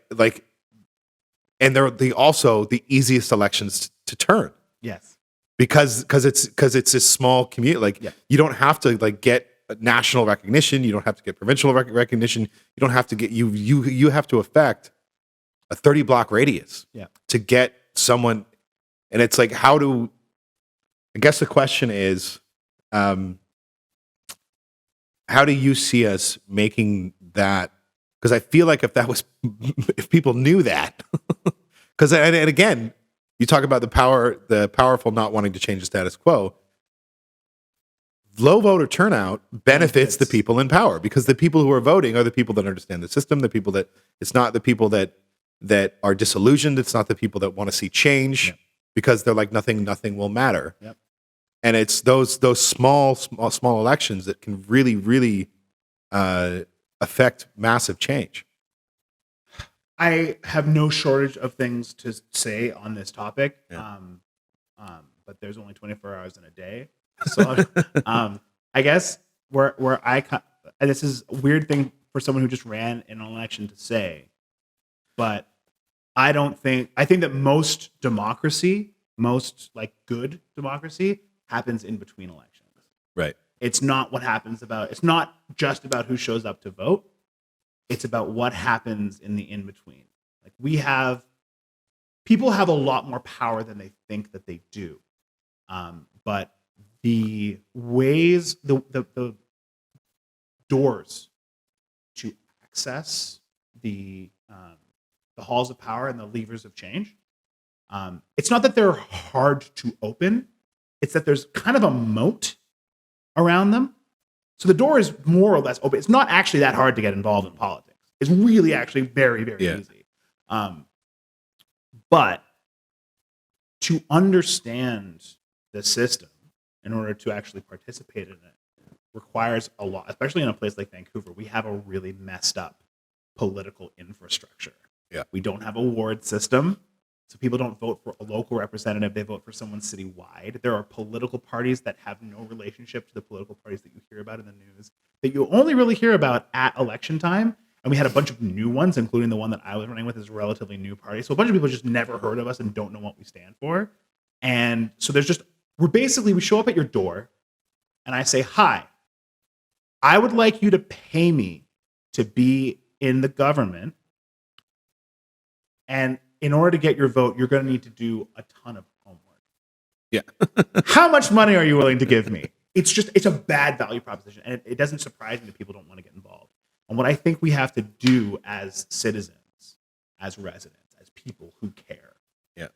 and they're also the easiest elections to turn. Yes. Because it's a small community. You don't have to get national recognition. You don't have to get provincial recognition. You don't have to get you have to affect a 30 block radius to get someone. And it's like, I guess the question is, how do you see us making that? Because I feel like if people knew that, because and again, you talk about the powerful not wanting to change the status quo. Low voter turnout benefits the people in power, because the people who are voting are the people that understand the system. The people it's not the people that are disillusioned. It's not the people that want to see change, because they're like nothing will matter. Yep. And it's those small elections that can really, really affect massive change. I have no shortage of things to say on this topic, but there's only 24 hours in a day. So I guess this is a weird thing for someone who just ran an election to say, but I think that most good democracy happens in between elections. Right. It's not just about who shows up to vote. It's about what happens in the in-between. Like people have a lot more power than they think that they do. But the ways, the doors to access the halls of power and the levers of change, it's not that they're hard to open. It's that there's kind of a moat around them. So the door is more or less open. It's not actually that hard to get involved in politics. It's really actually very, very easy. But to understand the system in order to actually participate in it requires a lot, especially in a place like Vancouver. We have a really messed up political infrastructure. Yeah. We don't have a ward system. So people don't vote for a local representative. They vote for someone citywide. There are political parties that have no relationship to the political parties that you hear about in the news, that you only really hear about at election time. And we had a bunch of new ones, including the one that I was running with is a relatively new party. So a bunch of people just never heard of us and don't know what we stand for. And so we show up at your door and I say, hi, I would like you to pay me to be in the government. And in order to get your vote, you're going to need to do a ton of homework. Yeah. How much money are you willing to give me? It's a bad value proposition. And it doesn't surprise me that people don't want to get involved. And what I think we have to do as citizens, as residents, as people who care,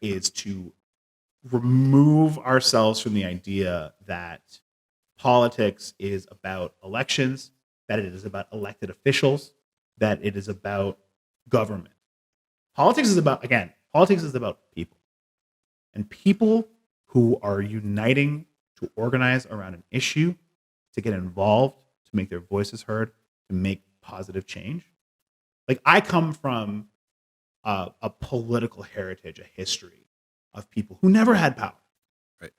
is to remove ourselves from the idea that politics is about elections, that it is about elected officials, that it is about government. Politics is about people. And people who are uniting to organize around an issue, to get involved, to make their voices heard, to make positive change. Like, I come from a political heritage, a history of people who never had power. Right.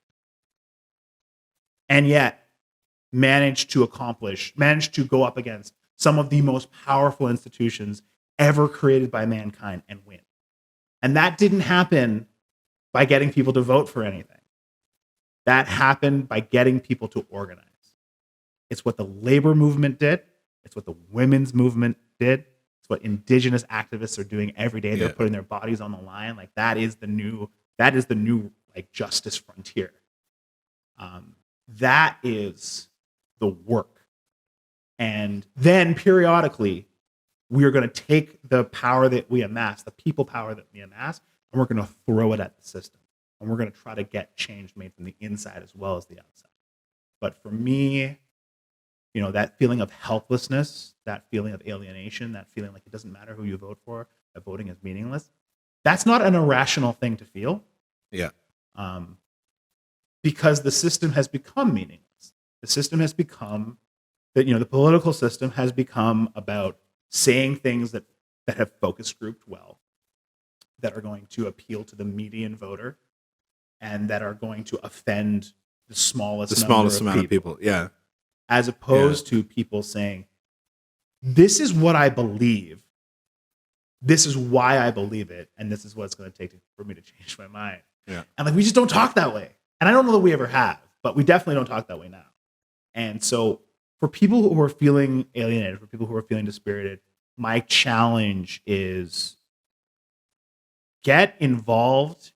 And yet managed to go up against some of the most powerful institutions ever created by mankind and win. And that didn't happen by getting people to vote for anything. That happened by getting people to organize. It's what the labor movement did. It's what the women's movement did. It's what indigenous activists are doing every day. They're putting their bodies on the line. Like, that is the new like justice frontier. That is the work. And then periodically, we are going to take the power that we amass, the people power that we amass, and we're going to throw it at the system. And we're going to try to get change made from the inside as well as the outside. But for me, that feeling of helplessness, that feeling of alienation, that feeling like it doesn't matter who you vote for, that voting is meaningless, that's not an irrational thing to feel. Yeah. Because the system has become meaningless. The system has become the political system has become about saying things that have focus grouped well, that are going to appeal to the median voter, and that are going to offend the smallest amount of people. Yeah. As opposed to people saying, this is what I believe, this is why I believe it, and this is what it's going to take for me to change my mind. Yeah. And like, we just don't talk that way. And I don't know that we ever have, but we definitely don't talk that way now. And so for people who are feeling alienated, for people who are feeling dispirited, my challenge is get involved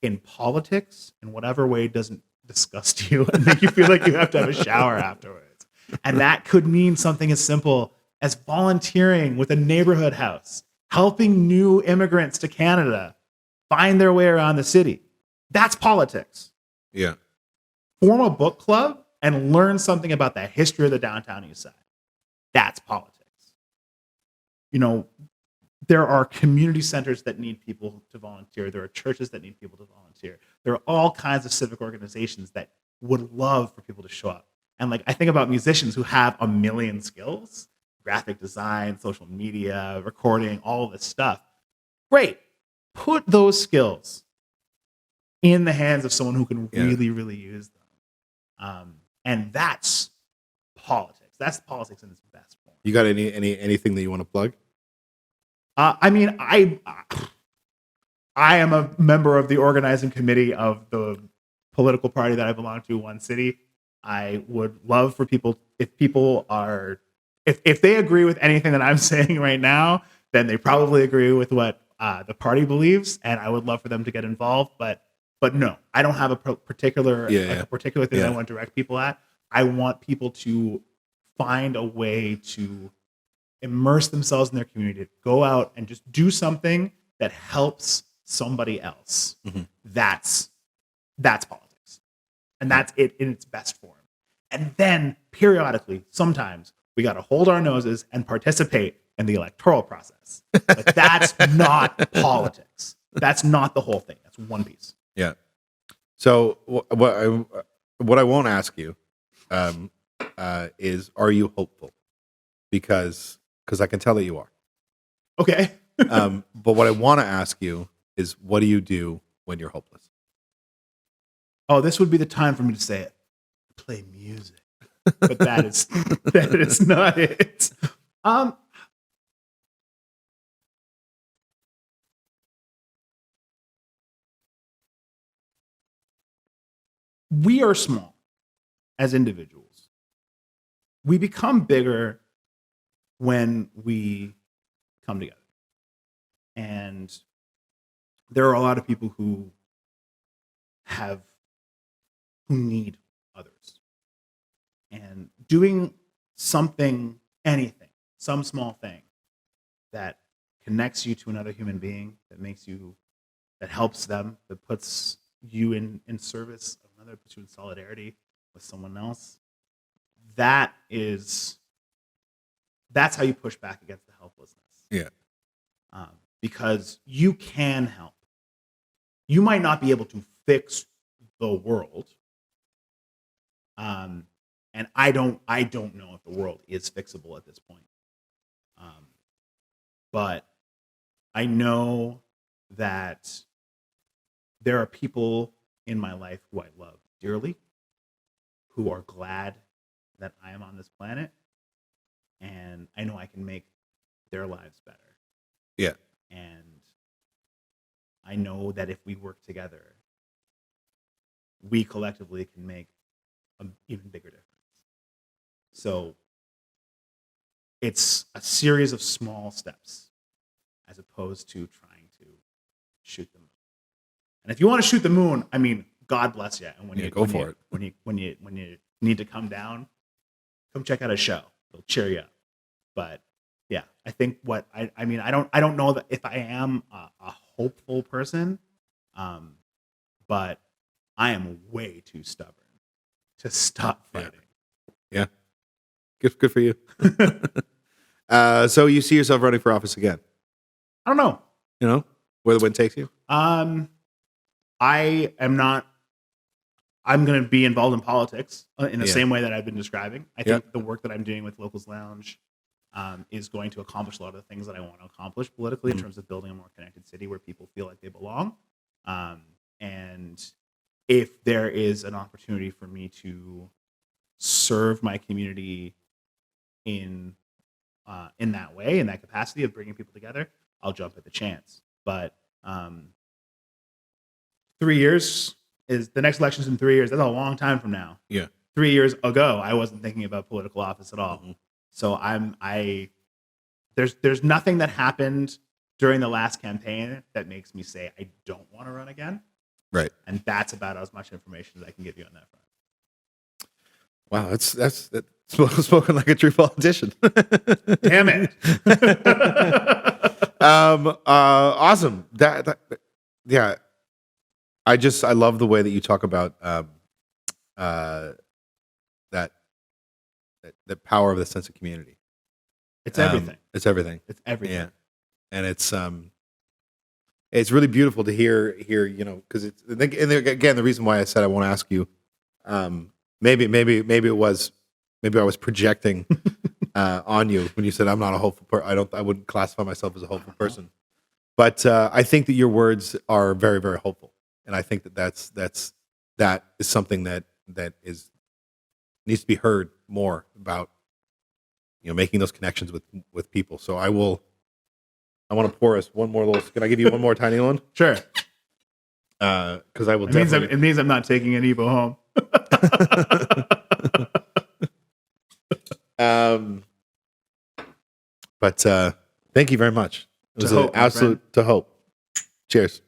in politics in whatever way doesn't disgust you and make you feel like you have to have a shower afterwards. And that could mean something as simple as volunteering with a neighborhood house, helping new immigrants to Canada find their way around the city. That's politics. Yeah. Form a book club and learn something about the history of the downtown east side. That's politics. There are community centers that need people to volunteer. There are churches that need people to volunteer. There are all kinds of civic organizations that would love for people to show up. And like, I think about musicians who have a million skills, graphic design, social media, recording, all of this stuff. Great. Put those skills in the hands of someone who can really, really use them. And that's politics. That's politics in its best form. You got anything that you want to plug? I am a member of the organizing committee of the political party that I belong to, One City. I would love for people, if they agree with anything that I'm saying right now, then they probably agree with what the party believes, and I would love for them to get involved. But no, I don't have a particular a particular thing I want to direct people at. I want people to find a way to immerse themselves in their community, to go out and just do something that helps somebody else. Mm-hmm. That's politics. And that's it in its best form. And then periodically, sometimes we got to hold our noses and participate in the electoral process. But that's not politics. That's not the whole thing. That's one piece. Yeah. So what I won't ask you is, are you hopeful? Because I can tell that you are. Okay. But what I want to ask you is, what do you do when you're hopeless? Oh, this would be the time for me to say it. Play music. But that is not it. We are small as individuals. We become bigger when we come together. And there are a lot of people who need others. And doing something, anything, some small thing that connects you to another human being, that helps them, that puts you in service of another, puts you in solidarity with someone else, that is that's how you push back against the helplessness. Yeah. Because you can help. You might not be able to fix the world. And I don't know if the world is fixable at this point. But I know that there are people in my life who I love dearly, who are glad that I am on this planet, and I know I can make their lives better. Yeah. And I know that if we work together, we collectively can make an even bigger difference. So it's a series of small steps as opposed to trying to shoot the moon. And if you want to shoot the moon, I mean, God bless you. And when you go for it. When you need to come down, come check out a show. It'll cheer you up. But yeah, I think I mean, I don't know that if I am a hopeful person, but I am way too stubborn to stop fighting. Yeah. Good for you. So you see yourself running for office again? I don't know. You know, where the wind takes you? I am not. I'm going to be involved in politics in the same way that I've been describing. I think the work that I'm doing with Locals Lounge is going to accomplish a lot of the things that I want to accomplish politically in terms of building a more connected city where people feel like they belong. And if there is an opportunity for me to serve my community in that way, in that capacity of bringing people together, I'll jump at the chance. But 3 years is the next election's in 3 years. That's a long time from now. Yeah. 3 years ago, I wasn't thinking about political office at all. Mm-hmm. So there's nothing that happened during the last campaign that makes me say I don't want to run again. Right. And that's about as much information as I can give you on that front. Wow, that's spoken like a true politician. Damn it. Awesome. Yeah. I love the way that you talk about the power of the sense of community. It's everything. It's everything. It's everything. Yeah. And it's really beautiful to hear, you know, because it's, and again, the reason why I said I won't ask you, maybe I was projecting on you when you said I'm not a hopeful person. I wouldn't classify myself as a hopeful person, but I think that your words are very, very hopeful, and I think that is something that needs to be heard more about, you know, making those connections with people. So I want to pour us one more little. Can I give you one more tiny one? Sure. Because I will. It means I'm not taking an Evo home. But thank you very much. It was To hope, an absolute to hope. Cheers.